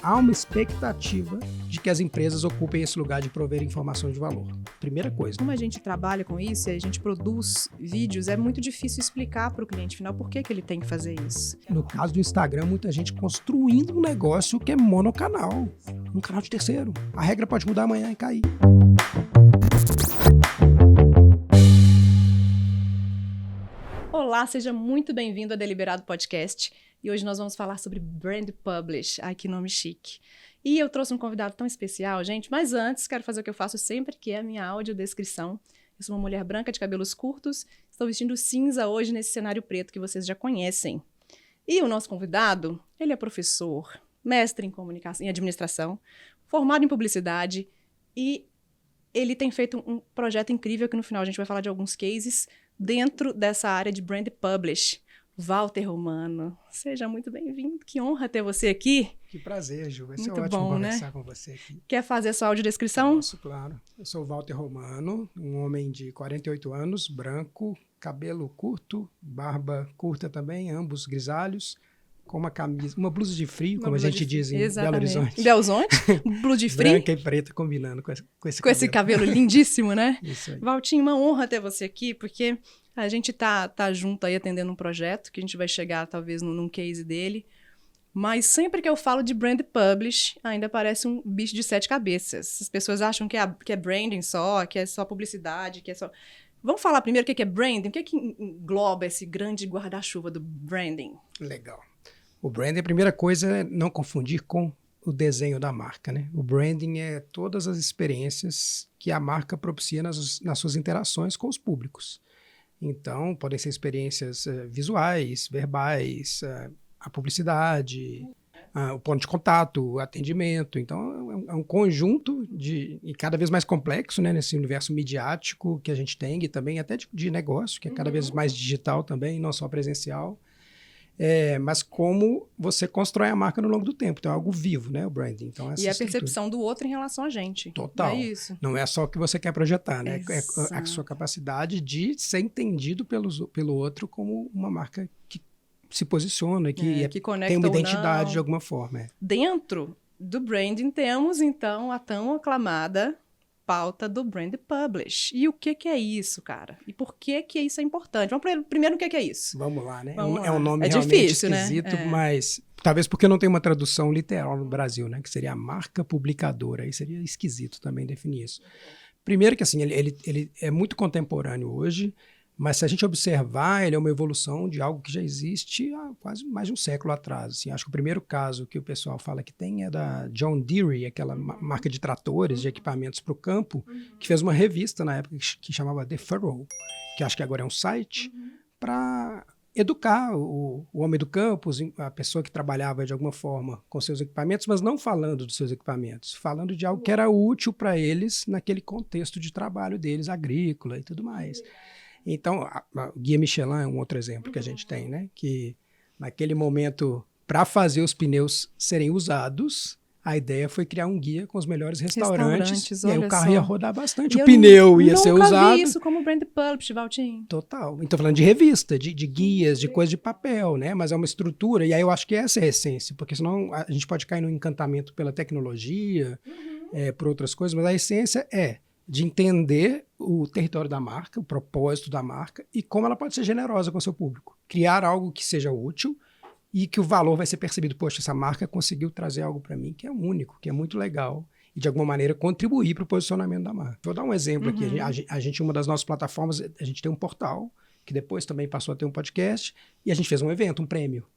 há uma expectativa de que as empresas ocupem esse lugar de prover informação de valor. Primeira coisa. Como a gente trabalha com isso e a gente produz vídeos, é muito difícil explicar para o cliente final por que ele tem que fazer isso. No caso do Instagram, muita gente construindo um negócio que é monocanal, um canal de terceiro. A regra pode mudar amanhã e cair. Olá, seja muito bem-vindo ao Deliberado Podcast. E hoje nós vamos falar sobre Brand Publish. Ai, que nome chique. E eu trouxe um convidado tão especial, gente. Mas antes, quero fazer o que eu faço sempre, que é a minha audiodescrição. Eu sou uma mulher branca de cabelos curtos. Estou vestindo cinza hoje nesse cenário preto que vocês já conhecem. E o nosso convidado, ele é professor, mestre em comunicação, em administração, formado em publicidade e ele tem feito um projeto incrível que no final a gente vai falar de alguns cases dentro dessa área de Brand Publish. Walter Romano, seja muito bem-vindo. Que honra ter você aqui. Que prazer, Ju. Vai ser Muito ótimo bom, conversar né? com você aqui. Quer fazer a sua audiodescrição? Posso, claro. Eu sou o Walter Romano, um homem de 48 anos, branco, cabelo curto, barba curta também, ambos grisalhos, com uma camisa, uma blusa de frio, como a gente diz em Belo Horizonte. Em Belo Horizonte? Blusa de frio? Branca e preta combinando com esse cabelo. Com esse cabelo lindíssimo, né? Isso aí. Valtinho, uma honra ter você aqui, porque a gente tá junto aí atendendo um projeto, que a gente vai chegar talvez num case dele, mas sempre que eu falo de Brand Publish, ainda parece um bicho de 7 cabeças. As pessoas acham que é branding só, que é só publicidade, que é só... Vamos falar primeiro o que é branding? O que engloba esse grande guarda-chuva do branding? Legal. O branding, a primeira coisa é não confundir com o desenho da marca, né? O branding é todas as experiências que a marca propicia nas suas interações com os públicos. Então, podem ser experiências visuais, verbais, a publicidade, o ponto de contato, o atendimento. Então, é um conjunto e cada vez mais complexo, né, nesse universo midiático que a gente tem e também até de negócio, que é cada vez mais digital também, não só presencial. Mas como você constrói a marca no longo do tempo. Então, é algo vivo, né, o branding. Então, essa E a estrutura. percepção do outro em relação a gente. Total. É isso. Não é só o que você quer projetar, né? Exato. É a sua capacidade de ser entendido pelo outro como uma marca que se posiciona, que conecta tem uma ou identidade não. de alguma forma. Dentro do branding temos, então, a tão aclamada pauta do Brand Publish. E o que é isso, cara? E por que isso é importante? Vamos primeiro o que é isso? Vamos lá, né? Vamos lá. É um nome É realmente difícil, esquisito, né? mas talvez porque não tem uma tradução literal no Brasil, né? Que seria a marca publicadora. Aí seria esquisito também definir isso. Primeiro que assim, ele é muito contemporâneo hoje, mas se a gente observar, ele é uma evolução de algo que já existe há quase mais de um século atrás. Assim, acho que o primeiro caso que o pessoal fala que tem é da John Deere, aquela marca de tratores, de equipamentos para o campo, que fez uma revista na época que chamava The Furrow, que acho que agora é um site, para educar o homem do campo, a pessoa que trabalhava de alguma forma com seus equipamentos, mas não falando dos seus equipamentos, falando de algo que era útil para eles naquele contexto de trabalho deles, agrícola e tudo mais. Então, o Guia Michelin é um outro exemplo que a gente tem, né? Que naquele momento, para fazer os pneus serem usados, a ideia foi criar um guia com os melhores restaurantes e aí o carro ia rodar bastante, o pneu ia ser usado. Eu nunca vi isso como Brand Publish, Valtinho. Total. Então, falando de revista, de guias, de coisa de papel, né? Mas é uma estrutura, e aí eu acho que essa é a essência, porque senão a gente pode cair no encantamento pela tecnologia, por outras coisas, mas a essência é de entender o território da marca, o propósito da marca e como ela pode ser generosa com o seu público. Criar algo que seja útil e que o valor vai ser percebido. Poxa, essa marca conseguiu trazer algo para mim que é único, que é muito legal e, de alguma maneira, contribuir para o posicionamento da marca. Vou dar um exemplo aqui. A gente, uma das nossas plataformas, a gente tem um portal, que depois também passou a ter um podcast, e a gente fez um evento, um prêmio.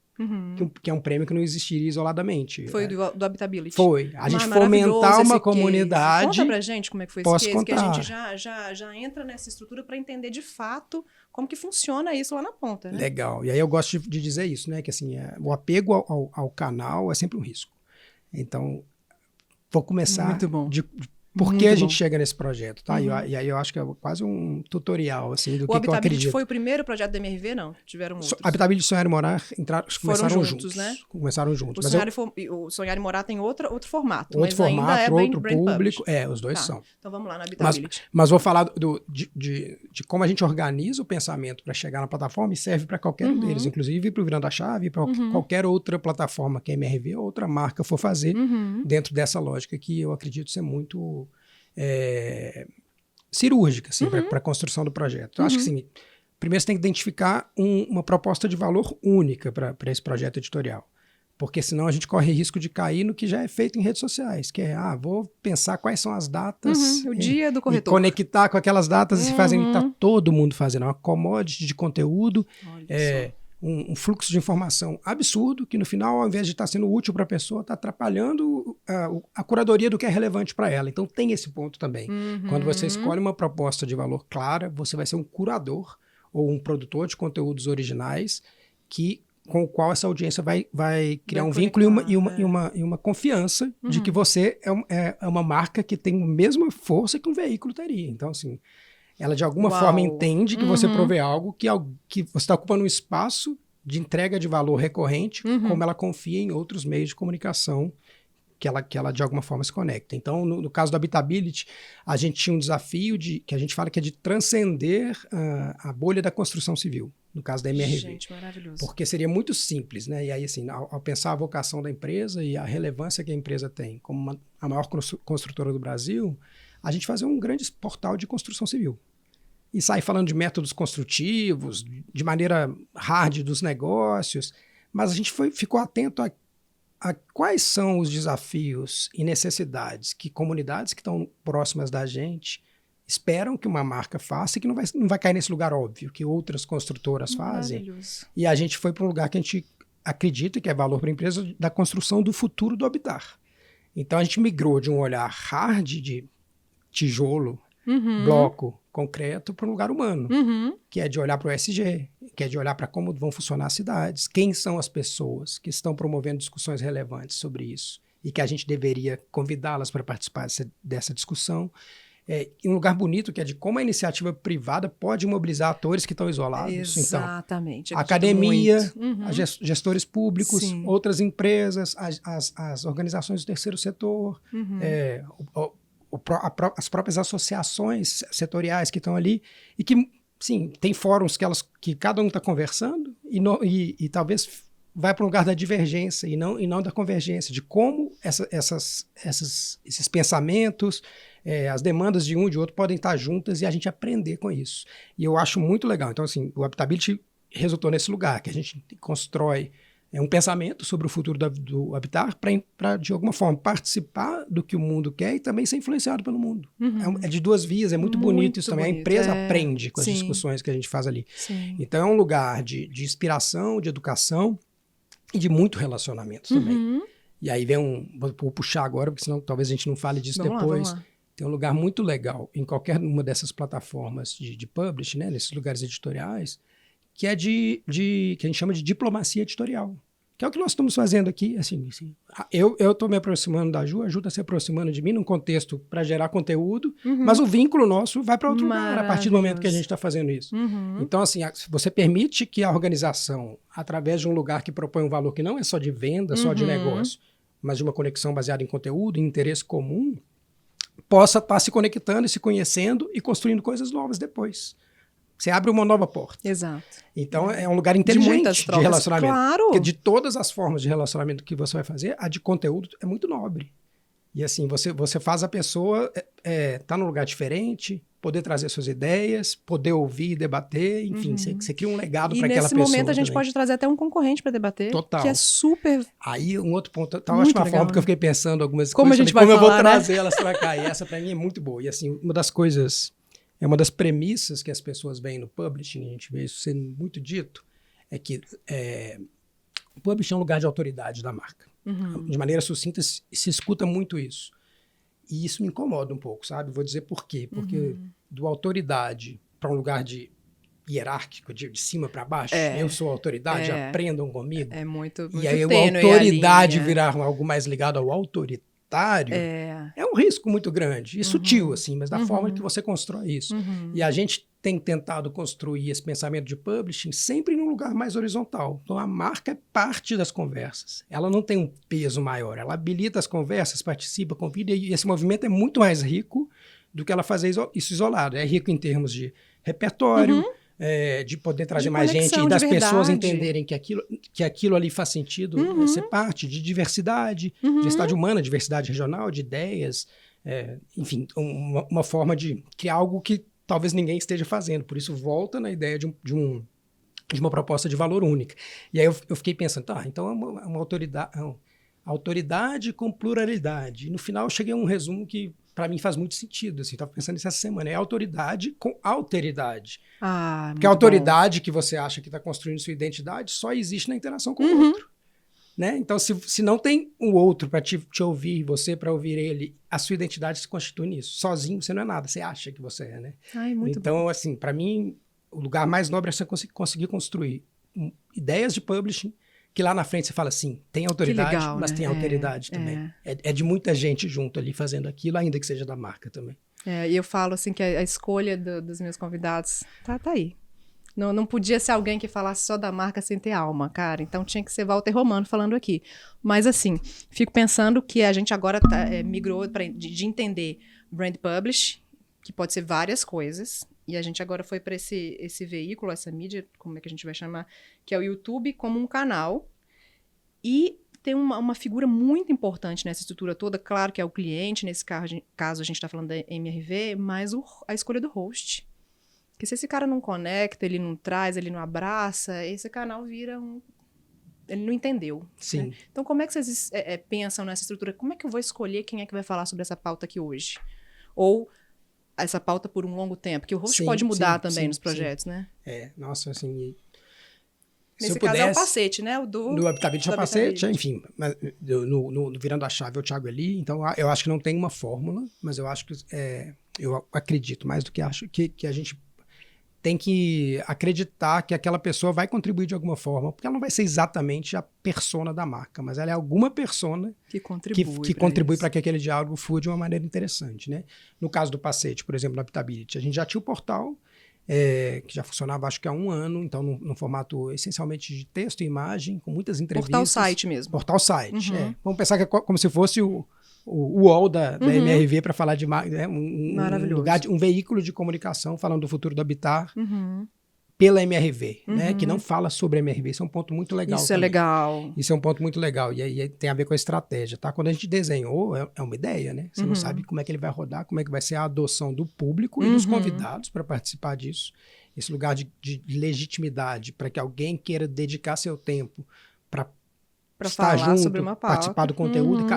Que é um prêmio que não existiria isoladamente. Foi do Habitability. Foi. A gente fomentar uma comunidade... Conta pra gente como é que foi esse case, contar. Que a gente já entra nessa estrutura para entender de fato como que funciona isso lá na ponta. Né? Legal. E aí eu gosto de dizer isso, né? Que assim, o apego ao canal é sempre um risco. Então, vou começar por Muito que a bom. gente chega nesse projeto, tá? Uhum. E aí eu acho que é quase um tutorial, assim, do O que eu Habitability acredito. foi o primeiro projeto da MRV, não? Tiveram outros. Habitability e Sonhar e Morar começaram juntos, né? Começaram juntos. O Sonhar e Morar tem outro formato, Outro mas ainda formato, é outro Brand público. Publish. Os dois Tá. são. Então vamos lá na Habitability. Mas vou falar de como a gente organiza o pensamento para chegar na plataforma e serve para qualquer um deles, inclusive para o Virando a Chave, para qualquer outra plataforma que a MRV ou outra marca for fazer dentro dessa lógica que eu acredito ser muito cirúrgica assim, para a construção do projeto. Então, acho que assim, primeiro você tem que identificar uma proposta de valor única para esse projeto editorial. Porque senão a gente corre risco de cair no que já é feito em redes sociais, que é, vou pensar quais são as datas. O dia do e corretor. conectar com aquelas datas e fazer o que está todo mundo fazendo. É uma commodity de conteúdo, um fluxo de informação absurdo, que no final, ao invés de estar sendo útil para a pessoa, está atrapalhando a curadoria do que é relevante para ela. Então tem esse ponto também. Quando você escolhe uma proposta de valor clara, você vai ser um curador ou um produtor de conteúdos originais com o qual essa audiência vai criar um vínculo e uma confiança de que você é uma marca que tem a mesma força que um veículo teria. Então, assim, ela de alguma forma entende que você provê algo que você está ocupando um espaço de entrega de valor recorrente, como ela confia em outros meios de comunicação que ela de alguma forma se conecta. Então, no caso do Habitability, a gente tinha um desafio que a gente fala que é de transcender a bolha da construção civil, no caso da MRV. Gente, maravilhoso. Porque seria muito simples, né? E aí, assim, ao pensar a vocação da empresa e a relevância que a empresa tem como a maior construtora do Brasil, a gente fazer um grande portal de construção civil. E sair falando de métodos construtivos, de maneira hard dos negócios, mas a gente ficou atento a quais são os desafios e necessidades que comunidades que estão próximas da gente esperam que uma marca faça e que não vai cair nesse lugar óbvio que outras construtoras fazem. E a gente foi para um lugar que a gente acredita que é valor para a empresa da construção do futuro do habitar. Então a gente migrou de um olhar hard de tijolo, bloco, concreto, para um lugar humano, que é de olhar para o ESG, que é de olhar para como vão funcionar as cidades, quem são as pessoas que estão promovendo discussões relevantes sobre isso e que a gente deveria convidá-las para participar dessa discussão. Um lugar bonito que é de como a iniciativa privada pode mobilizar atores que estão isolados. Exatamente. Então, a academia, gestores públicos, outras empresas, as organizações do terceiro setor, as próprias associações setoriais que estão ali e que, sim, tem fóruns que cada um está conversando e talvez vai para um lugar da divergência e não da convergência, de como esses pensamentos, as demandas de um e de outro podem estar juntas e a gente aprender com isso. E eu acho muito legal. Então, assim, o Habitability resultou nesse lugar, que a gente constrói um pensamento sobre o futuro do habitar para, de alguma forma, participar do que o mundo quer e também ser influenciado pelo mundo. É de duas vias, é muito bonito isso também. A empresa aprende com as discussões que a gente faz ali. Sim. Então, é um lugar de inspiração, de educação e de muito relacionamento também. E aí vou puxar agora, porque senão talvez a gente não fale disso depois. Vamos lá. Tem um lugar muito legal em qualquer uma dessas plataformas de publish, né, nesses lugares editoriais, que é que a gente chama de diplomacia editorial, que é o que nós estamos fazendo aqui. Assim, eu estou me aproximando da Ju, a Ju está se aproximando de mim num contexto para gerar conteúdo, mas o vínculo nosso vai para outro lugar a partir do momento que a gente está fazendo isso. Então, assim, você permite que a organização, através de um lugar que propõe um valor que não é só de venda, só de negócio, mas de uma conexão baseada em conteúdo, em interesse comum, possa estar se conectando e se conhecendo e construindo coisas novas depois. Você abre uma nova porta. Exato. Então, é um lugar inteligente de relacionamento. Claro! Porque de todas as formas de relacionamento que você vai fazer, a de conteúdo é muito nobre. E assim, você faz a pessoa estar num lugar diferente, poder trazer suas ideias, poder ouvir e debater, enfim, você cria um legado para aquela pessoa. E nesse momento a gente também pode trazer até um concorrente para debater. Total. Que é super... Aí, um outro ponto, eu acho uma forma, porque eu fiquei pensando algumas como coisas, a gente vai como falar, eu vou trazer elas para cá. E essa para mim é muito boa. E assim, uma das uma das premissas que as pessoas veem no publishing, a gente vê isso sendo muito dito, é que o publishing é um lugar de autoridade da marca. De maneira sucinta, se escuta muito isso. E isso me incomoda um pouco, sabe? Vou dizer por quê. Porque do autoridade para um lugar de hierárquico, de cima para baixo, eu sou autoridade, aprendam comigo. É muito e aí tênue a autoridade virar algo mais ligado ao autoritário. autoritário, é um risco muito grande. E sutil, assim, mas da forma que você constrói isso. E a gente tem tentado construir esse pensamento de publishing sempre num lugar mais horizontal. Então, a marca é parte das conversas. Ela não tem um peso maior. Ela habilita as conversas, participa, convida, e esse movimento é muito mais rico do que ela fazer isso isolado. É rico em termos de repertório, de poder trazer mais gente e das pessoas entenderem que aquilo ali faz sentido ser parte de diversidade, diversidade humana, diversidade regional, de ideias, enfim, uma forma de criar algo que talvez ninguém esteja fazendo. Por isso, volta na ideia de uma proposta de valor única. E aí eu fiquei pensando, então é uma autoridade com pluralidade. E no final eu cheguei a um resumo que para mim faz muito sentido. Assim, estava pensando nisso essa semana. É autoridade com alteridade. Porque a autoridade que você acha que está construindo sua identidade só existe na interação com o outro. Né? Então, se não tem um outro para te ouvir, você para ouvir ele, a sua identidade se constitui nisso. Sozinho você não é nada, você acha que você é, né? Então, assim, para mim, o lugar mais nobre é você conseguir construir ideias de publishing que lá na frente você fala assim, tem autoridade, legal, mas tem alteridade também. É de muita gente junto ali fazendo aquilo, ainda que seja da marca também. E eu falo assim que a escolha dos meus convidados tá aí. Não podia ser alguém que falasse só da marca sem ter alma, cara. Então tinha que ser Walter Romano falando aqui. Mas assim, fico pensando que a gente agora migrou de entender brand publish, que pode ser várias coisas, e a gente agora foi para esse veículo, essa mídia, como é que a gente vai chamar, que é o YouTube como um canal. E tem uma figura muito importante nessa estrutura toda, claro que é o cliente, nesse caso a gente está falando da MRV, mas a escolha do host. Porque se esse cara não conecta, ele não traz, ele não abraça, esse canal vira ele não entendeu. Sim. Né? Então, como é que vocês pensam nessa estrutura? Como é que eu vou escolher quem é que vai falar sobre essa pauta aqui hoje? Ou essa pauta por um longo tempo? Porque o host pode mudar também nos projetos, né? Nossa, assim... Nesse caso é o Pacete, né? No Habitability é o Pacete, enfim. No Virando a Chave é o Thiago ali. Então, eu acho que não tem uma fórmula, mas eu acho que... eu acredito, mais do que acho, que a gente tem que acreditar que aquela pessoa vai contribuir de alguma forma, porque ela não vai ser exatamente a persona da marca, mas ela é alguma persona que contribui para que aquele diálogo flua de uma maneira interessante, né? No caso do Pacete, por exemplo, no Habitability, a gente já tinha o portal, que já funcionava acho que há 1 ano, então num formato essencialmente de texto e imagem, com muitas entrevistas. Portal-site mesmo. Portal-site, Vamos pensar que é como se fosse o UOL da MRV para falar de um lugar, um veículo de comunicação falando do futuro do habitar pela MRV, né? Que não fala sobre a MRV. Isso é um ponto muito legal. Isso é legal. Isso é um ponto muito legal. E aí tem a ver com a estratégia, tá? Quando a gente desenhou, é uma ideia, né? Você não sabe como é que ele vai rodar, como é que vai ser a adoção do público e dos convidados para participar disso. Esse lugar de legitimidade para que alguém queira dedicar seu tempo para estar junto, sobre uma pauta, participar do conteúdo.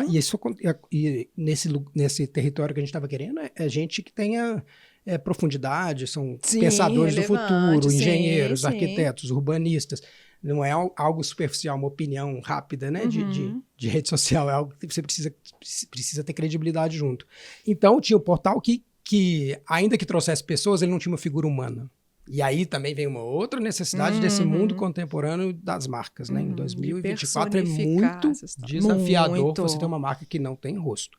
E nesse território que a gente estava querendo, é gente que tenha profundidade, são pensadores do futuro, engenheiros, arquitetos, urbanistas. Não é algo superficial, uma opinião rápida, né, de rede social, é algo que você precisa ter credibilidade junto. Então, tinha o portal que, ainda que trouxesse pessoas, ele não tinha uma figura humana. E aí também vem uma outra necessidade desse mundo contemporâneo das marcas, né? Em 2024 é muito desafiador você ter uma marca que não tem rosto.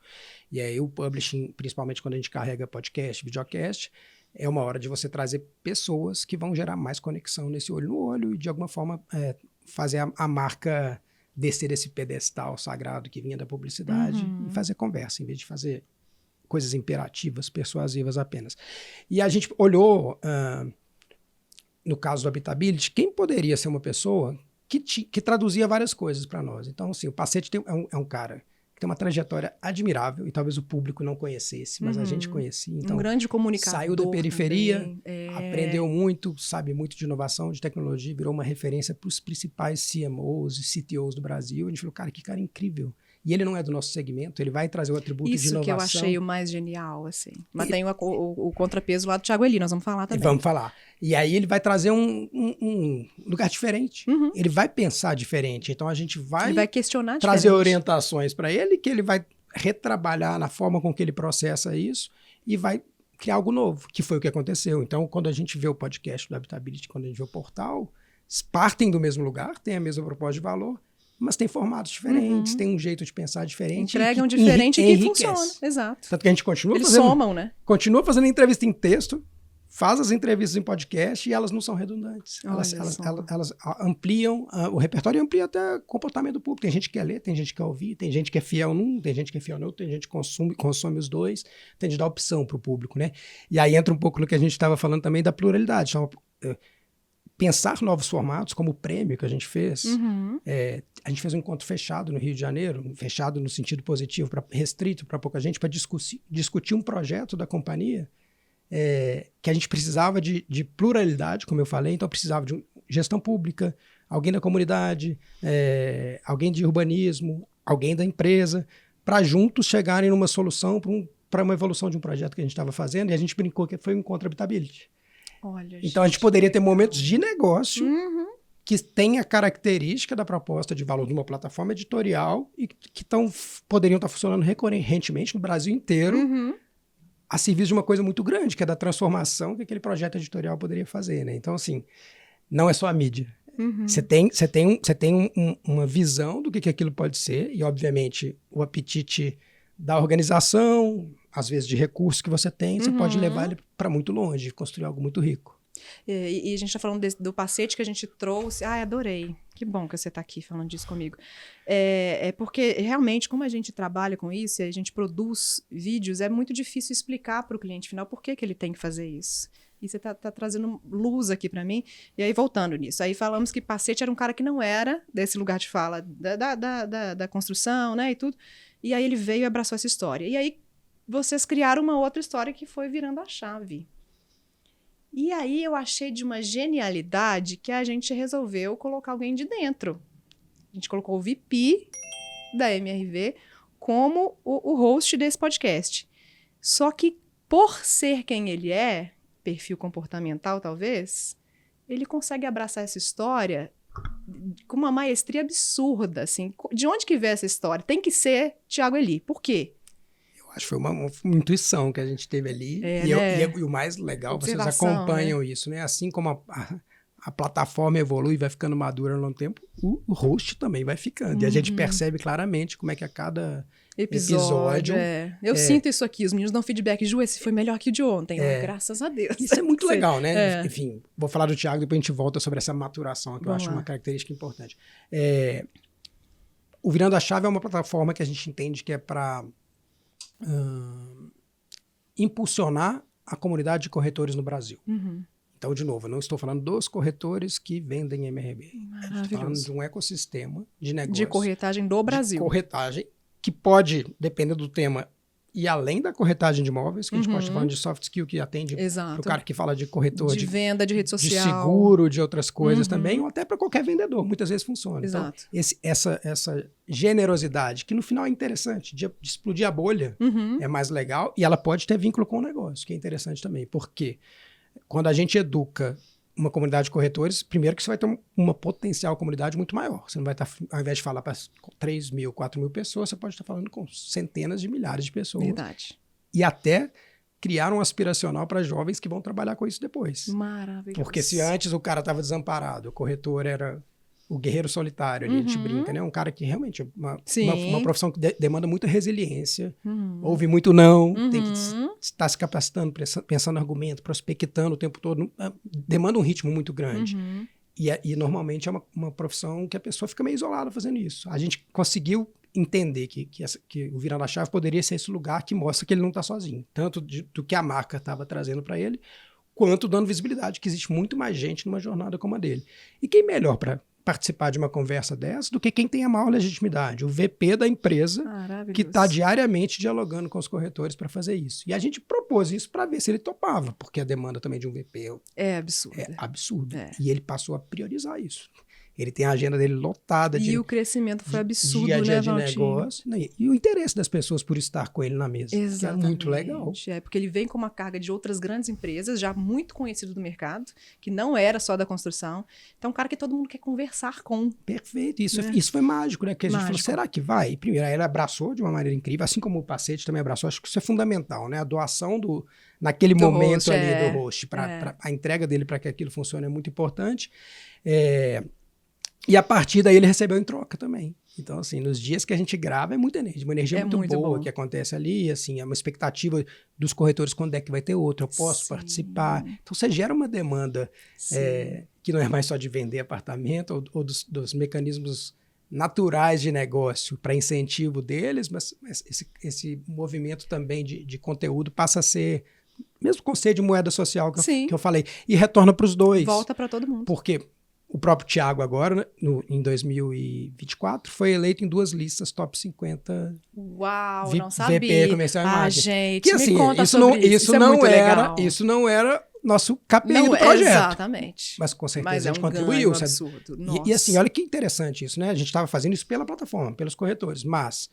E aí o publishing, principalmente quando a gente carrega podcast, videocast, é uma hora de você trazer pessoas que vão gerar mais conexão nesse olho no olho e de alguma forma fazer a marca descer esse pedestal sagrado que vinha da publicidade e fazer conversa, em vez de fazer coisas imperativas, persuasivas apenas. E a gente olhou... no caso do Habitability, quem poderia ser uma pessoa que traduzia várias coisas para nós? Então, assim, o Pacete é um cara que tem uma trajetória admirável e talvez o público não conhecesse, mas a gente conhecia. Então, um grande comunicador. Saiu da periferia, aprendeu muito, sabe muito de inovação, de tecnologia, virou uma referência para os principais CMOs e CTOs do Brasil. A gente falou, cara, que cara incrível. E ele não é do nosso segmento, ele vai trazer o atributo de inovação. Isso que eu achei o mais genial, assim. Mas tem o contrapeso lá do Thiago Eli, nós vamos falar também. Vamos falar. E aí ele vai trazer um lugar diferente. Ele vai pensar diferente. Então a gente vai questionar trazer orientações para ele, que ele vai retrabalhar na forma com que ele processa isso e vai criar algo novo, que foi o que aconteceu. Então, quando a gente vê o podcast do Habitability, quando a gente vê o portal, partem do mesmo lugar, têm a mesma proposta de valor, mas tem formatos diferentes, tem um jeito de pensar diferente. Entregam diferente e que funciona. Exato. Tanto que a gente continua Eles somam, né? Continua fazendo entrevista em texto, faz as entrevistas em podcast e elas não são redundantes. Elas ampliam, o repertório amplia até o comportamento do público. Tem gente que quer ler, tem gente que quer ouvir, tem gente que é fiel num, tem gente que é fiel no outro, tem gente que consome os dois, tem de dar opção para o público, né? E aí entra um pouco no que a gente estava falando também da pluralidade. Então, pensar novos formatos, como o prêmio que a gente fez. A gente fez um encontro fechado no Rio de Janeiro, fechado no sentido positivo, restrito para pouca gente, para discutir um projeto da companhia que a gente precisava de pluralidade, como eu falei, então precisava de gestão pública, alguém da comunidade, alguém de urbanismo, alguém da empresa, para juntos chegarem numa solução para uma evolução de um projeto que a gente estava fazendo, e a gente brincou que foi um encontro habitability. Olha, então a gente poderia ter momentos de negócio que tem a característica da proposta de valor de uma plataforma editorial e que poderiam estar funcionando recorrentemente no Brasil inteiro, a serviço de uma coisa muito grande, que é da transformação que aquele projeto editorial poderia fazer, né? Então, assim, não é só a mídia. Você tem uma visão do que aquilo pode ser e, obviamente, o apetite da organização, às vezes de recursos que você tem, você pode levar ele para muito longe, construir algo muito rico. E a gente está falando do Pacete que a gente trouxe. Adorei. Que bom que você está aqui falando disso comigo. Porque, realmente, como a gente trabalha com isso e a gente produz vídeos, é muito difícil explicar para o cliente final por que ele tem que fazer isso. E você tá trazendo luz aqui para mim. E aí, voltando nisso. Aí falamos que Pacete era um cara que não era desse lugar de fala da construção, né, e tudo. E aí ele veio e abraçou essa história. E aí vocês criaram uma outra história que foi virando a chave. E aí eu achei de uma genialidade que a gente resolveu colocar alguém de dentro. A gente colocou o VP da MRV como o host desse podcast. Só que por ser quem ele é, perfil comportamental talvez, ele consegue abraçar essa história com uma maestria absurda. Assim. De onde que veio essa história? Tem que ser Thiago Eli. Por quê? Acho que foi uma intuição que a gente teve ali. E o mais legal, vocês acompanham, né? Isso, né? Assim como a plataforma evolui e vai ficando madura ao longo do tempo, o host também vai ficando. E a gente percebe claramente como é que a cada episódio... Eu sinto isso aqui, os meninos dão feedback. Ju, esse foi melhor que o de ontem. Graças a Deus. Isso é muito legal, né? Enfim, vou falar do Thiago, depois a gente volta sobre essa maturação, que eu acho uma característica importante. O Virando a Chave é uma plataforma que a gente entende que é para impulsionar a comunidade de corretores no Brasil. Então, de novo, eu não estou falando dos corretores que vendem MRV. Estou falando de um ecossistema de negócio. De corretagem do Brasil. De corretagem, que pode, dependendo do tema, ir além da corretagem de imóveis, que a gente pode estar falando de soft skill, que atende para o cara que fala de corretor. De venda, de rede social. De seguro, de outras coisas também, ou até para qualquer vendedor. Muitas vezes funciona. Exato. Então, essa generosidade, que no final é interessante, de explodir a bolha, é mais legal, e ela pode ter vínculo com o negócio, que é interessante também. Porque quando a gente educa uma comunidade de corretores, primeiro que você vai ter uma potencial comunidade muito maior. Você não vai estar, ao invés de falar para 3 mil, 4 mil pessoas, você pode estar falando com centenas de milhares de pessoas. Verdade. E até criar um aspiracional para jovens que vão trabalhar com isso depois. Maravilhoso. Porque se antes o cara estava desamparado, o corretor era o guerreiro solitário, ali a gente brinca, né? Um cara que realmente é uma profissão que demanda muita resiliência, ouve muito não, tem que estar se capacitando, pensando no argumento, prospectando o tempo todo, demanda um ritmo muito grande. E normalmente é uma profissão que a pessoa fica meio isolada fazendo isso. A gente conseguiu entender que o Virando a Chave poderia ser esse lugar que mostra que ele não está sozinho, tanto do que a marca estava trazendo para ele, quanto dando visibilidade que existe muito mais gente numa jornada como a dele. E quem melhor para participar de uma conversa dessa do que quem tem a maior legitimidade, o VP da empresa, que está diariamente dialogando com os corretores para fazer isso. E a gente propôs isso para ver se ele topava, porque a demanda também de um VP é absurda. É absurda. E ele passou a priorizar isso. Ele tem a agenda dele lotada. E o crescimento foi absurdo, dia a dia né, de negócio. E o interesse das pessoas por estar com ele na mesa. Exatamente. Que é muito legal. Porque ele vem com uma carga de outras grandes empresas, já muito conhecido do mercado, que não era só da construção. Então, um cara que todo mundo quer conversar com. Perfeito. Isso foi mágico, né? Que a gente falou, será que vai? E primeiro, aí ele abraçou de uma maneira incrível, assim como o Pacete também abraçou. Acho que isso é fundamental, né? A doação naquele momento ali do host, a entrega dele para que aquilo funcione é muito importante. E a partir daí ele recebeu em troca também. Então, assim, nos dias que a gente grava é muita energia, uma energia muito boa bom. que acontece ali, assim, é uma expectativa dos corretores quando é que vai ter outro, eu posso participar. Então, você gera uma demanda que não é mais só de vender apartamento ou dos mecanismos naturais de negócio para incentivo deles, mas esse movimento também de conteúdo passa a ser, mesmo conceito de moeda social que eu falei, e retorna para os dois. Volta para todo mundo. Porque o próprio Thiago agora, né, em 2024, foi eleito em 2 listas top 50. Uau, não sabia. VP Comercial e Marketing. Gente, que, assim, me conta isso sobre isso. Isso é muito legal. Isso não era nosso KPI do projeto. Exatamente. Mas com certeza a gente contribuiu. contribuiu. Absurdo. E assim, olha que interessante isso, né? A gente estava fazendo isso pela plataforma, pelos corretores, mas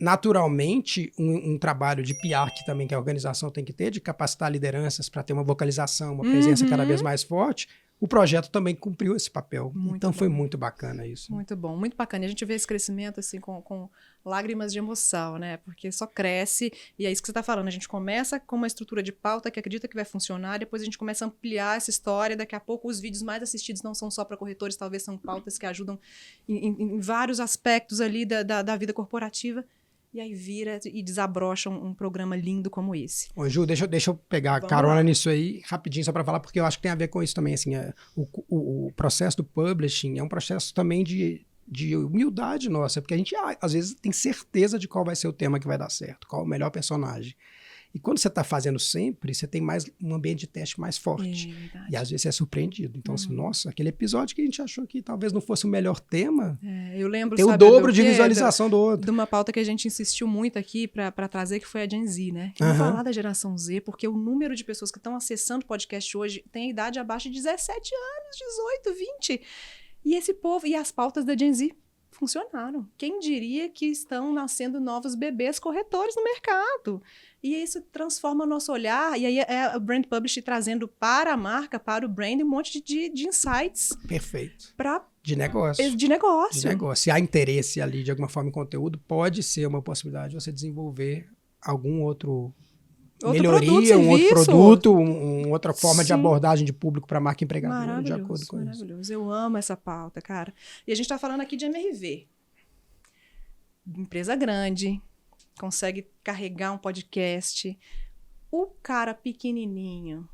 naturalmente um trabalho de PR que a organização tem que ter, de capacitar lideranças para ter uma vocalização, uma presença cada vez mais forte. O projeto também cumpriu esse papel. Então foi muito bacana isso. Muito bom, muito bacana. E a gente vê esse crescimento assim com lágrimas de emoção, né? Porque só cresce e é isso que você está falando. A gente começa com uma estrutura de pauta que acredita que vai funcionar, depois a gente começa a ampliar essa história. Daqui a pouco os vídeos mais assistidos não são só para corretores, talvez são pautas que ajudam em vários aspectos ali da vida corporativa. E aí vira e desabrocha um programa lindo como esse. Ô, Ju, deixa eu pegar carona nisso aí, rapidinho, só para falar, porque eu acho que tem a ver com isso também. Assim, o processo do publishing é um processo também de humildade nossa, porque a gente, às vezes, tem certeza de qual vai ser o tema que vai dar certo, qual é o melhor personagem. E quando você está fazendo sempre, você tem mais um ambiente de teste mais forte. E às vezes você é surpreendido. Então, assim, nossa, aquele episódio que a gente achou que talvez não fosse o melhor tema, eu lembro, tem o dobro de visualização do outro. De uma pauta que a gente insistiu muito aqui para trazer, que foi a Gen Z, né? Vamos falar da geração Z, porque o número de pessoas que estão acessando o podcast hoje tem a idade abaixo de 17 anos, 18, 20. E esse povo, e as pautas da Gen Z funcionaram. Quem diria que estão nascendo novos bebês corretores no mercado? E isso transforma o nosso olhar, e aí é o Brand Publishing trazendo para a marca, para o brand, um monte de insights. Perfeito. De negócio. De negócio. Se há interesse ali, de alguma forma, em conteúdo, pode ser uma possibilidade de você desenvolver algum outro melhoria, outro produto, uma outra forma de abordagem de público para a marca empregadora, de acordo com isso. Maravilhoso. Eu amo essa pauta, cara. E a gente está falando aqui de MRV. Empresa grande, consegue carregar um podcast. O cara pequenininho,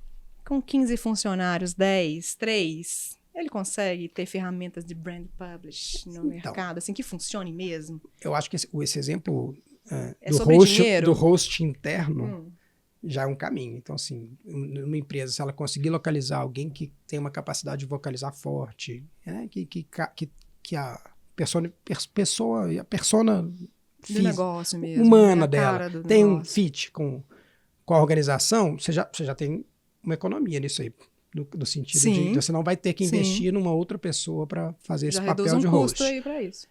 com 15 funcionários, 10, 3, ele consegue ter ferramentas de brand publish no mercado, assim, que funcione mesmo? Eu acho que esse exemplo do host interno já é um caminho. Então, assim, numa empresa, se ela conseguir localizar alguém que tem uma capacidade de vocalizar forte, né, que a persona do negócio mesmo, humana dela tem um fit com a organização, você já tem uma economia nisso aí, no sentido de você não vai ter que investir numa outra pessoa para fazer esse papel de host. Já reduz um custo aí para isso.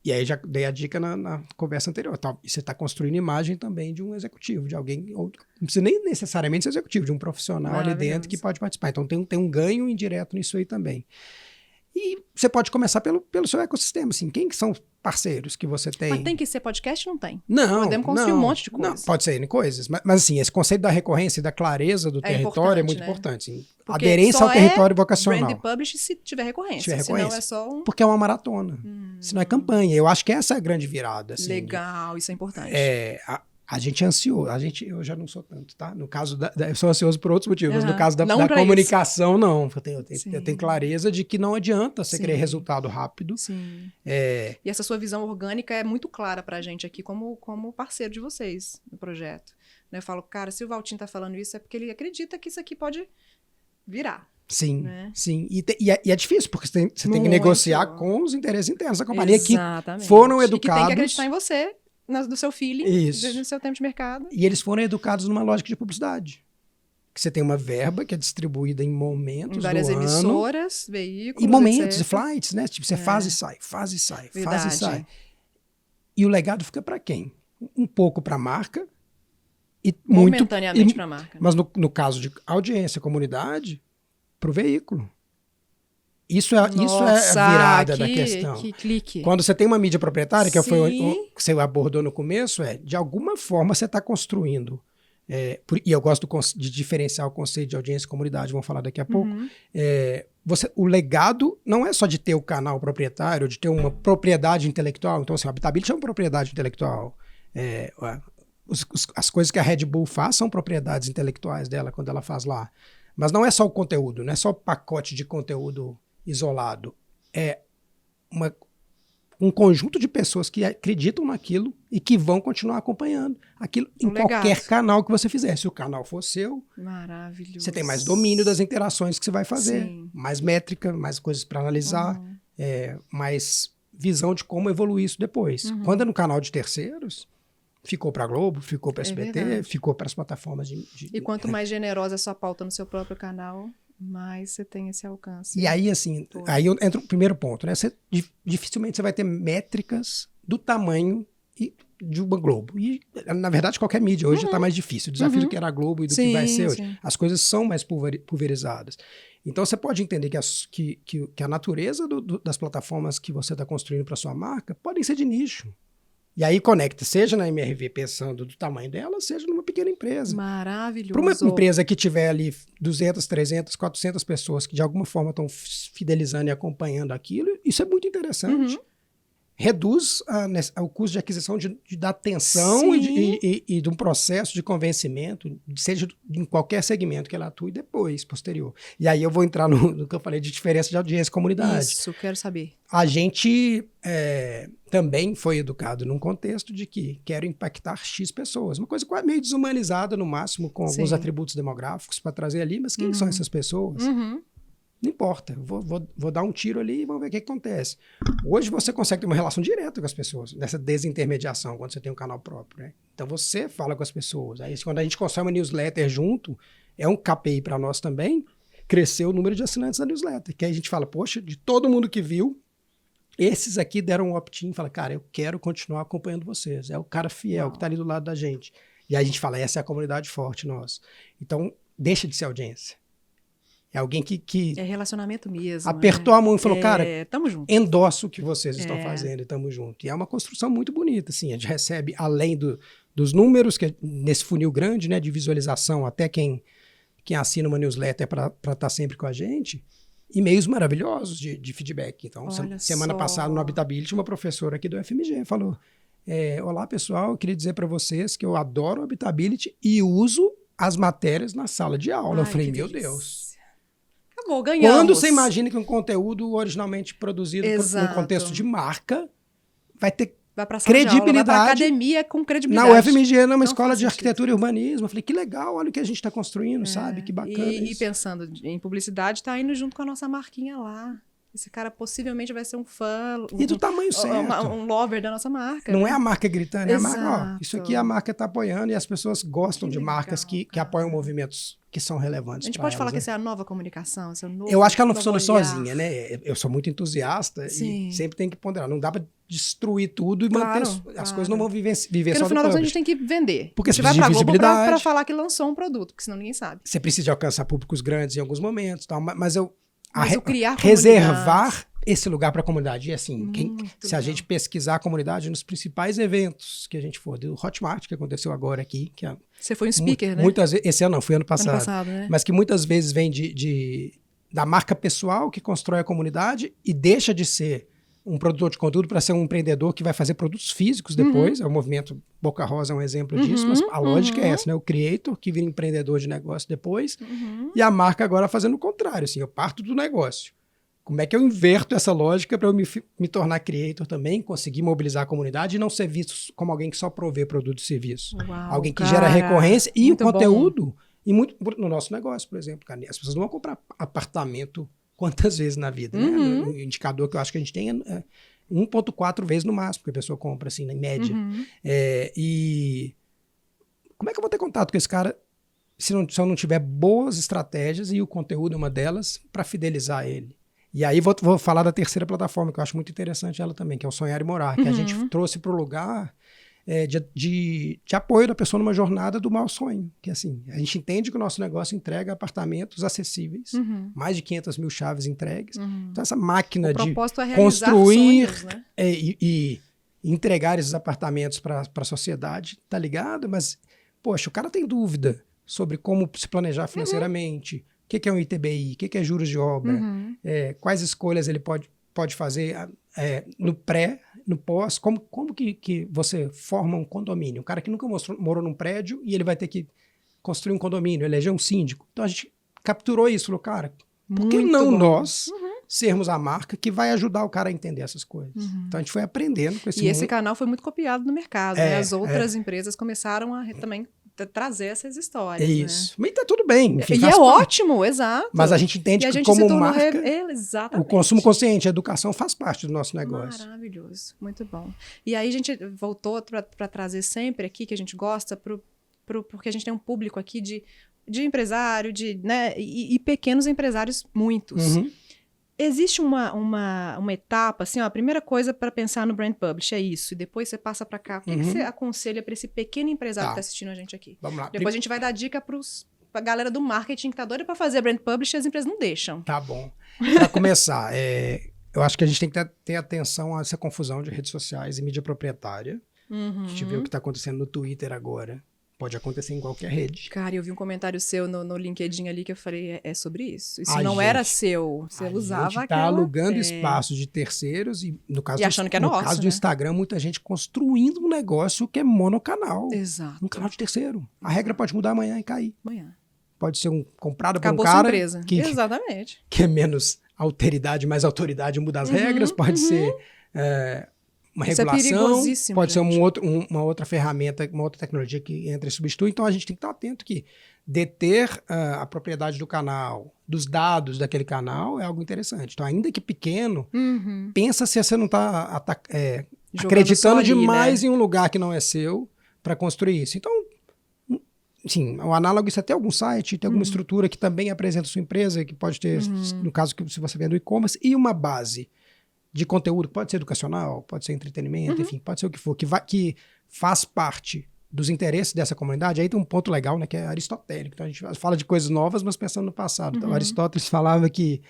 E aí já dei a dica na conversa anterior. E você está construindo imagem também de um executivo, de alguém, não precisa nem necessariamente ser executivo, de um profissional ali dentro que pode participar. Então tem um ganho indireto nisso aí também. E você pode começar pelo seu ecossistema, assim, quem que são os parceiros que você tem? Mas tem que ser podcast? Não tem. Não. Podemos construir um monte de coisas. Não, pode ser N coisas, mas assim, esse conceito da recorrência e da clareza do território é muito importante. Assim, aderência ao território vocacional. Brand publish se tiver recorrência. Senão é só porque é uma maratona. Senão é campanha. Eu acho que essa é a grande virada. Assim, legal, isso é importante. A gente é ansioso. Eu já não sou tanto, tá? No caso eu sou ansioso por outros motivos, mas no caso da comunicação, não. Eu tenho clareza de que não adianta você querer resultado rápido. Sim. E essa sua visão orgânica é muito clara pra gente aqui como parceiro de vocês no projeto. Eu falo, cara, se o Valtinho tá falando isso é porque ele acredita que isso aqui pode virar. Sim, sim. E é difícil, porque você tem que negociar com os interesses internos da companhia que foram educados. E que tem que acreditar em você. Do seu feeling, do seu tempo de mercado. E eles foram educados numa lógica de publicidade. Que você tem uma verba que é distribuída em momentos do ano. Várias emissoras, veículos, e momentos, e flights, né? Tipo, você faz e sai, faz e sai, faz e sai. E o legado fica para quem? Um pouco para a marca. Momentaneamente para a marca. Mas no caso de audiência, comunidade, para o veículo. Isso é a virada da questão. Que clique. Quando você tem uma mídia proprietária, que foi o que você abordou no começo, de alguma forma você está construindo E eu gosto de diferenciar o conceito de audiência e comunidade, vamos falar daqui a pouco. O legado não é só de ter o canal proprietário, de ter uma propriedade intelectual. Então, assim, a Habitability é uma propriedade intelectual. As coisas que a Red Bull faz são propriedades intelectuais dela quando ela faz lá. Mas não é só o conteúdo, não é só o pacote de conteúdo isolado. É um conjunto de pessoas que acreditam naquilo e que vão continuar acompanhando aquilo em qualquer canal que você fizer. Se o canal for seu, maravilhoso, você tem mais domínio das interações que você vai fazer, sim, mais métrica, mais coisas para analisar, mais visão de como evoluir isso depois. Quando é no canal de terceiros, ficou para a Globo, ficou para a SBT, ficou para as plataformas E quanto mais generosa é a sua pauta no seu próprio canal, mais você tem esse alcance. E aí, assim, aí entra o primeiro ponto, né? Dificilmente você vai ter métricas do tamanho de uma Globo. E, na verdade, qualquer mídia hoje já está mais difícil. O desafio do que era a Globo e do que vai ser hoje. Sim. As coisas são mais pulverizadas. Então, você pode entender que a natureza das plataformas que você está construindo para sua marca podem ser de nicho. E aí conecta, seja na MRV pensando do tamanho dela, seja numa pequena empresa. Maravilhoso. Para uma empresa que tiver ali 200, 300, 400 pessoas que de alguma forma estão fidelizando e acompanhando aquilo, isso é muito interessante. Reduz o custo de aquisição da atenção e de um processo de convencimento, seja em qualquer segmento que ela atue depois, posterior. E aí eu vou entrar no que eu falei de diferença de audiência e comunidade. Isso, quero saber. A gente também foi educado num contexto de que quero impactar X pessoas. Uma coisa quase meio desumanizada, no máximo, com alguns atributos demográficos para trazer ali, mas quem são essas pessoas? Não importa, vou dar um tiro ali e vamos ver o que acontece. Hoje você consegue ter uma relação direta com as pessoas, nessa desintermediação, quando você tem um canal próprio, né? Então você fala com as pessoas. Aí quando a gente constrói uma newsletter junto, é um KPI para nós também, cresceu o número de assinantes da newsletter. Que aí a gente fala, poxa, de todo mundo que viu, esses aqui deram um opt-in, fala, cara, eu quero continuar acompanhando vocês. É o cara fiel que está ali do lado da gente. E aí a gente fala, essa é a comunidade forte nossa. Então, deixa de ser audiência. É alguém que é relacionamento mesmo. Apertou a mão e falou, cara, tamo junto. Endosso o que vocês estão fazendo e tamo junto. E é uma construção muito bonita, assim. A gente recebe, além dos números, que nesse funil grande, né, de visualização, até quem assina uma newsletter para estar sempre com a gente, e-mails maravilhosos de feedback. Então, semana passada, no Habitability, uma professora aqui do FMG falou, olá, pessoal, eu queria dizer para vocês que eu adoro o Habitability e uso as matérias na sala de aula. Eu falei, meu Deus. Acabou, ganhamos. Quando você imagina que um conteúdo originalmente produzido no contexto de marca vai ter credibilidade. Vai pra academia com credibilidade. Na UFMG, numa escola de arquitetura e urbanismo. Eu falei, que legal, olha o que a gente está construindo, sabe? Que bacana E pensando em publicidade, tá indo junto com a nossa marquinha lá. Esse cara possivelmente vai ser um fã. E do tamanho certo. Um lover da nossa marca. Não é a marca gritando, é a marca, isso aqui a marca está apoiando e as pessoas gostam de marcas que apoiam movimentos que são relevantes. A gente pode falar que essa é a nova comunicação? Esse é o novo, eu acho que ela não funciona sozinha, né? Eu sou muito entusiasta e sempre tem que ponderar. Não dá para destruir tudo e manter. As coisas não vão viver só do publish. Porque no final das contas a gente tem que vender. Porque você precisa de visibilidade. Para falar que lançou um produto, porque senão ninguém sabe. Você precisa de alcançar públicos grandes em alguns momentos, tal, mas criar reservar esse lugar para a comunidade. E assim, se a gente pesquisar a comunidade nos principais eventos que a gente for, do Hotmart, que aconteceu agora aqui. Você foi um speaker, né? Muitas vezes, esse ano não, foi ano passado. Né? Mas que muitas vezes vem da marca pessoal que constrói a comunidade e deixa de ser um produtor de conteúdo para ser um empreendedor que vai fazer produtos físicos depois. É o movimento Boca Rosa é um exemplo disso, mas a lógica é essa, né? O creator que vira empreendedor de negócio depois e a marca agora fazendo o contrário. Assim, eu parto do negócio. Como é que eu inverto essa lógica para eu me tornar creator também, conseguir mobilizar a comunidade e não ser visto como alguém que só provê produto e serviço? Uau, alguém que gera recorrência e o conteúdo. E muito no nosso negócio, por exemplo, cara, as pessoas não vão comprar apartamento quantas vezes na vida, né? O indicador que eu acho que a gente tem é 1,4 vezes no máximo que a pessoa compra, assim, em média. E como é que eu vou ter contato com esse cara se eu não tiver boas estratégias e o conteúdo é uma delas para fidelizar ele? E aí vou falar da terceira plataforma, que eu acho muito interessante ela também, que é o Sonhar e Morar, que a gente trouxe para o lugar de apoio da pessoa numa jornada do mau sonho. Que assim, a gente entende que o nosso negócio entrega apartamentos acessíveis, mais de 500 mil chaves entregues. Então essa máquina de construir sonhos, né? e entregar esses apartamentos para a sociedade, tá ligado? Mas Poxa, o cara tem dúvida sobre como se planejar financeiramente, o que é um ITBI, o que é juros de obra, quais escolhas ele pode fazer no pré, no pós, como que você forma um condomínio. Um cara que nunca morou num prédio e ele vai ter que construir um condomínio, eleger um síndico. Então a gente capturou isso, falou, cara, por que não nós sermos a marca que vai ajudar o cara a entender essas coisas? Então a gente foi aprendendo com esse mundo. E esse canal foi muito copiado no mercado, né? As outras empresas começaram a também trazer essas histórias. Isso. Né? Mas tá tudo bem. Enfim, e é ótimo, exato. Mas a gente entende que como marca, o consumo consciente, a educação faz parte do nosso negócio. Maravilhoso, muito bom. E aí a gente voltou para trazer sempre aqui, que a gente gosta, porque a gente tem um público aqui de empresário, né, e pequenos empresários, muitos. Existe uma etapa, assim, ó, a primeira coisa para pensar no Brand Publish é isso, e depois você passa para cá. O que você aconselha para esse pequeno empresário que está assistindo a gente aqui? Vamos lá. Depois a gente vai dar dica para a galera do marketing que está doida para fazer Brand Publish e as empresas não deixam. Tá bom. Para começar, eu acho que a gente tem que ter atenção a essa confusão de redes sociais e mídia proprietária. A gente vê o que está acontecendo no Twitter agora. Pode acontecer em qualquer rede. Cara, eu vi um comentário seu no LinkedIn ali que eu falei, é sobre isso. Isso não era seu, você usava aquela... A gente tá alugando espaços de terceiros e, no caso, achando que é nosso, no caso do Instagram, muita gente construindo um negócio que é monocanal. Exato. Um canal de terceiro. A regra pode mudar amanhã e cair. Amanhã. Pode ser comprado Acabou por um cara empresa. Exatamente. que é menos alteridade, mais autoridade, muda as regras. Pode ser... uma regulação, pode ser uma outra ferramenta, uma outra tecnologia que entra e substitui. Então, a gente tem que estar atento que deter a propriedade do canal, dos dados daquele canal, é algo interessante. Então, ainda que pequeno, pensa se você não está acreditando demais, né, em um lugar que não é seu para construir isso. Então, sim, o análogo, isso é ter algum site, tem alguma estrutura que também apresenta a sua empresa, que pode ter, no caso que se você vende e-commerce, e uma base de conteúdo, pode ser educacional, pode ser entretenimento, enfim, pode ser o que for, que faz parte dos interesses dessa comunidade. Aí tem um ponto legal, né, que é aristotélico. Então a gente fala de coisas novas, mas pensando no passado. Então, Aristóteles falava que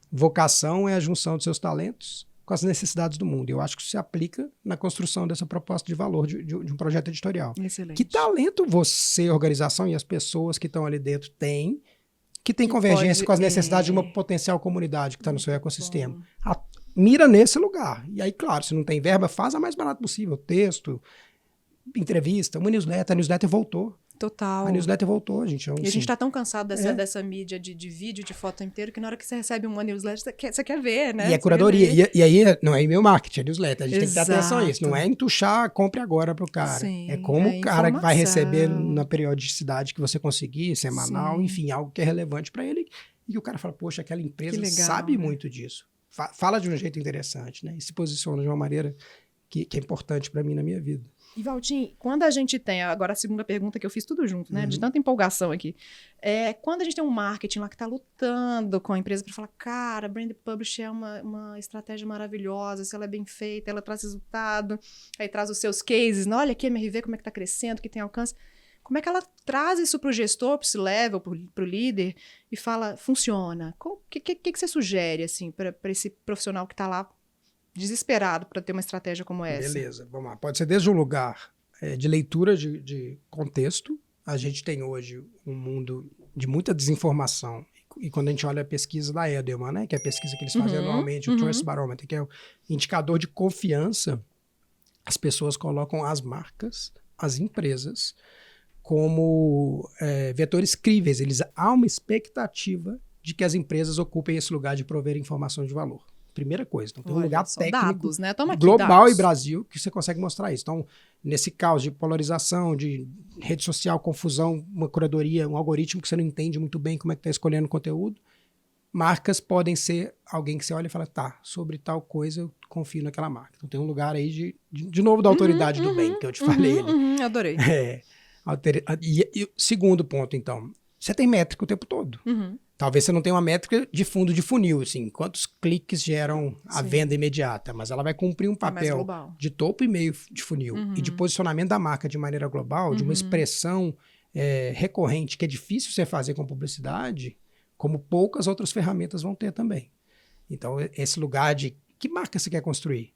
vocação é a junção dos seus talentos com as necessidades do mundo. E eu acho que isso se aplica na construção dessa proposta de valor de um projeto editorial. Excelente. Que talento você, organização e as pessoas que estão ali dentro têm, que tem convergência com as necessidades de uma potencial comunidade que está no seu ecossistema. Mira nesse lugar. E aí, claro, se não tem verba, faz a mais barato possível. Texto, entrevista, uma newsletter. A newsletter voltou. Total. A newsletter voltou, gente. E a gente está tão cansado dessa mídia de vídeo, de foto inteiro, que na hora que você recebe uma newsletter, você quer ver, né? E é curadoria. E aí, não é e-mail marketing, é newsletter. A gente tem que ter atenção a isso. Não é entuchar, compre agora pro cara. Sim, é como o cara que vai receber na periodicidade que você conseguir, semanal, enfim, algo que é relevante para ele. E o cara fala, poxa, aquela empresa legal, sabe muito disso. Fala de um jeito interessante, né? E se posiciona de uma maneira que é importante para mim na minha vida. E, Valtinho, quando a gente tem, agora a segunda pergunta que eu fiz tudo junto, né? De tanta empolgação aqui. Quando a gente tem um marketing lá que está lutando com a empresa para falar, cara, Brand Publish é uma estratégia maravilhosa, se ela é bem feita, ela traz resultado, aí traz os seus cases, olha aqui a MRV, como é que está crescendo, que tem alcance. Como é que ela traz isso para o gestor, para o C-level, para o líder, e fala, funciona? O que você sugere, assim, para esse profissional que está lá desesperado para ter uma estratégia como essa? Beleza, vamos lá. Pode ser desde um lugar de leitura de contexto. A gente tem hoje um mundo de muita desinformação. E quando a gente olha a pesquisa da Edelman, né, que é a pesquisa que eles fazem anualmente, o Trust Barometer, que é o indicador de confiança, as pessoas colocam as marcas, as empresas, como vetores críveis. Há uma expectativa de que as empresas ocupem esse lugar de prover informação de valor. Primeira coisa. Então, tem um lugar técnico, dados, né? Toma aqui, global dados. E Brasil que você consegue mostrar isso. Então, nesse caos de polarização, de rede social, confusão, uma curadoria, um algoritmo que você não entende muito bem como é que está escolhendo o conteúdo, marcas podem ser alguém que você olha e fala, tá, sobre tal coisa eu confio naquela marca. Então, tem um lugar aí de novo da autoridade do bem, que eu te falei ali. Adorei. E o segundo ponto, então, você tem métrica o tempo todo. Talvez você não tenha uma métrica de fundo de funil, assim, quantos cliques geram a venda imediata, mas ela vai cumprir um papel de topo e meio de funil e de posicionamento da marca de maneira global, de uma expressão recorrente que é difícil você fazer com publicidade, como poucas outras ferramentas vão ter também. Então, esse lugar de que marca você quer construir?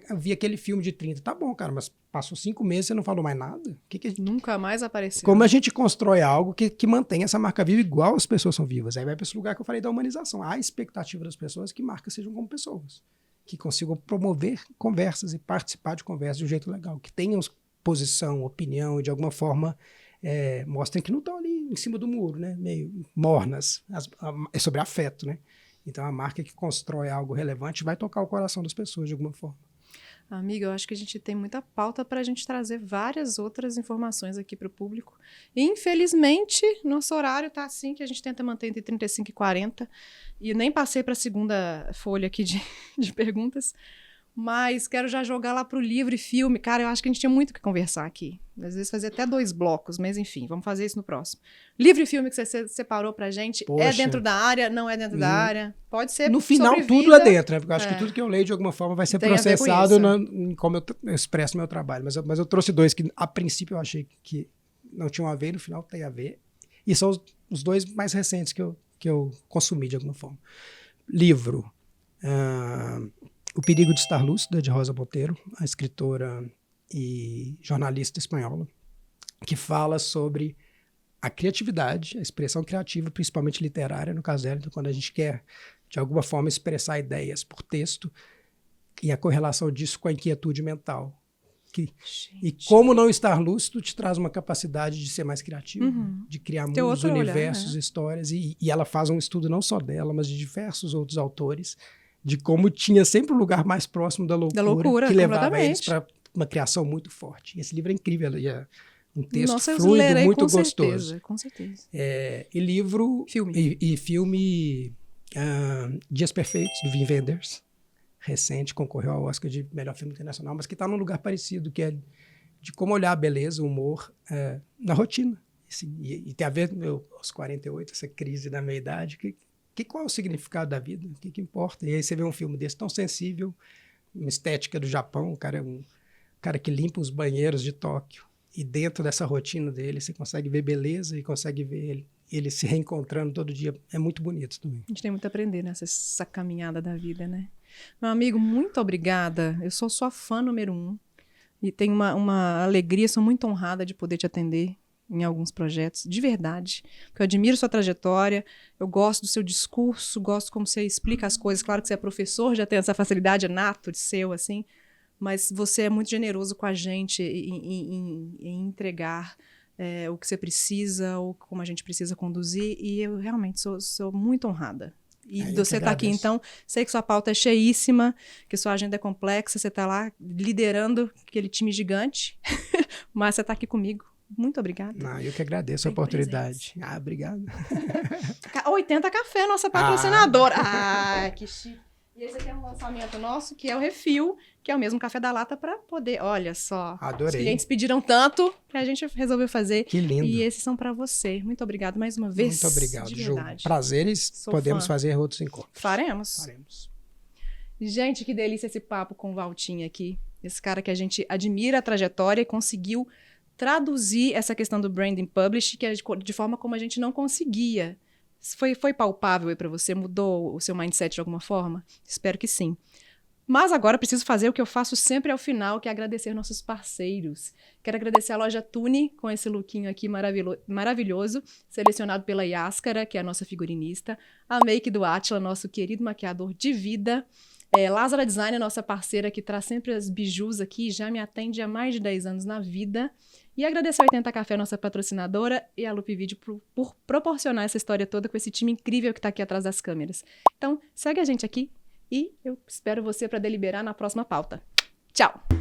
Eu vi aquele filme de 30. Tá bom, cara, mas passou 5 meses e você não falou mais nada? Nunca mais apareceu. Como a gente constrói algo que mantém essa marca viva igual as pessoas são vivas? Aí vai para esse lugar que eu falei da humanização. Há a expectativa das pessoas que marcas sejam como pessoas, que consigam promover conversas e participar de conversas de um jeito legal, que tenham posição, opinião e de alguma forma mostrem que não estão ali em cima do muro, né? Meio mornas. É sobre afeto, né? Então, a marca que constrói algo relevante vai tocar o coração das pessoas de alguma forma. Amiga, eu acho que a gente tem muita pauta para a gente trazer várias outras informações aqui para o público. E, infelizmente, nosso horário está assim, que a gente tenta manter entre 35 e 40. E nem passei para a segunda folha aqui de perguntas. Mas quero já jogar lá para o livro e filme. Cara, eu acho que a gente tinha muito o que conversar aqui. Às vezes fazer até 2 blocos, mas enfim, vamos fazer isso no próximo. Livro e filme que você separou pra gente, Poxa. É dentro da área, não é dentro da área? Pode ser no final sobre tudo vida. é dentro, né? Porque eu acho que tudo que eu leio de alguma forma vai ser Tem a ver com processado isso. em como eu expresso meu trabalho. Mas eu trouxe 2 que a princípio eu achei que não tinham a ver e no final tem a ver. E são os 2 mais recentes que eu consumi de alguma forma. Livro. O Perigo de Estar Lúcida, de Rosa Monteiro, a escritora e jornalista espanhola, que fala sobre a criatividade, a expressão criativa, principalmente literária, no caso dela, então, quando a gente quer, de alguma forma, expressar ideias por texto, e a correlação disso com a inquietude mental. E como não estar lúcido te traz uma capacidade de ser mais criativo, de criar mundos, universos, histórias, e ela faz um estudo não só dela, mas de diversos outros autores, de como tinha sempre um lugar mais próximo da loucura que levava eles para uma criação muito forte. E esse livro é incrível, é um texto fluido, muito gostoso. Com certeza. E livro... Filme. E filme Dias Perfeitos, do Wim Wenders, recente, concorreu ao Oscar de melhor filme internacional, mas que está num lugar parecido, que é de como olhar a beleza, o humor na rotina. Assim, e tem a ver, aos 48, essa crise da meia-idade, qual é o significado da vida? O que importa? E aí você vê um filme desse tão sensível, uma estética do Japão, o cara é um cara que limpa os banheiros de Tóquio. E dentro dessa rotina dele, você consegue ver beleza e consegue ver ele se reencontrando todo dia. É muito bonito também. A gente tem muito a aprender nessa caminhada da vida, né? Meu amigo, muito obrigada. Eu sou sua fã número 1. E tenho uma alegria, sou muito honrada de poder te atender em alguns projetos, de verdade, porque eu admiro sua trajetória, eu gosto do seu discurso, gosto como você explica as coisas, claro que você é professor, já tem essa facilidade nato de seu, assim, mas você é muito generoso com a gente em entregar o que você precisa, ou como a gente precisa conduzir, e eu realmente sou muito honrada. E você está aqui, então, sei que sua pauta é cheíssima, que sua agenda é complexa, você está lá liderando aquele time gigante, mas você está aqui comigo. Muito obrigada. Eu que agradeço a oportunidade. Obrigado. 80 Café, nossa patrocinadora. Que chique. E esse aqui é um lançamento nosso, que é o Refil, que é o mesmo café da lata para poder, olha só. Adorei. Os clientes pediram tanto que a gente resolveu fazer. Que lindo. E esses são para você. Muito obrigada mais uma vez. Muito obrigado, Ju. Prazeres. Podemos fazer outros encontros. Faremos. Gente, que delícia esse papo com o Valtinho aqui. Esse cara que a gente admira a trajetória e conseguiu traduzir essa questão do branding publish, que é de forma como a gente não conseguia. Foi palpável aí para você? Mudou o seu mindset de alguma forma? Espero que sim. Mas agora preciso fazer o que eu faço sempre ao final, que é agradecer nossos parceiros. Quero agradecer a loja Tune, com esse lookinho aqui maravilhoso, selecionado pela Yáscara, que é a nossa figurinista, a Make do Átila, nosso querido maquiador de vida, Lázara Design, nossa parceira, que traz sempre as bijus aqui, já me atende há mais de 10 anos na vida. E agradecer a 80 Café, nossa patrocinadora, e a Loop Video por proporcionar essa história toda com esse time incrível que está aqui atrás das câmeras. Então, segue a gente aqui e eu espero você para deliberar na próxima pauta. Tchau!